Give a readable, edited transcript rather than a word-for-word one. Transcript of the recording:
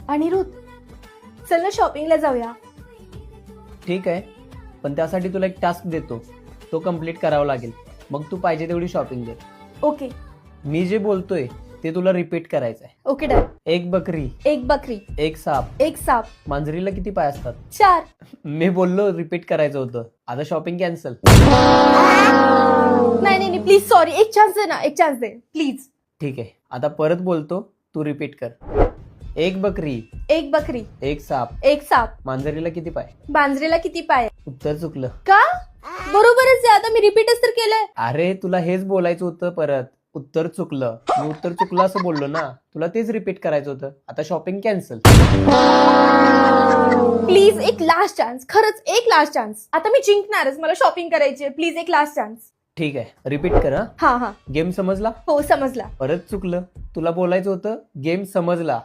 अनिरुद्ध, चल ना शॉपिंगला जाऊया. ठीक आहे, पण त्यासाठी तुला एक टास्क देतो, तो कम्प्लीट करावा लागेल. मग तू पाहिजे तेवढी शॉपिंग दे. ओके मी जे बोलतोय ते तुला रिपीट करायचं आहे. Okay done. एक बकरी, एक बकरी, एक साप. एक साप, मांजरीला किती पाय असतात? 4. मी बोललो रिपीट करायचं होतं. आता शॉपिंग कॅन्सल. नाही नाही प्लीज, सॉरी, एक चान्स दे ना, एक चान्स दे प्लीज. ठीक आहे, आता परत बोलतो, तू रिपीट कर. एक बकरी, एक बकरी, एक साप. एक साप, मांजरीला किती पाय? मांजरीला किती पाय? उत्तर चुकलं. का? बरोबरच आहे, आता मी रिपीटच तर केलंय. अरे तुला हेच बोलायचं होतं परत. उत्तर चुकलं. मी उत्तर चुकलं असं बोललो ना, तुला तेच रिपीट करायचं होतं. आता शॉपिंग कॅन्सल. प्लीज एक लास्ट चान्स, खरंच एक लास्ट चान्स. आता मी जिंकणारच, मला शॉपिंग करायची. प्लीज एक लास्ट चान्स. ठीक आहे, रिपीट कर. हा हा, गेम समजला? हो समजला. परत चुकलं. तुला बोलायचं होतं गेम समजला.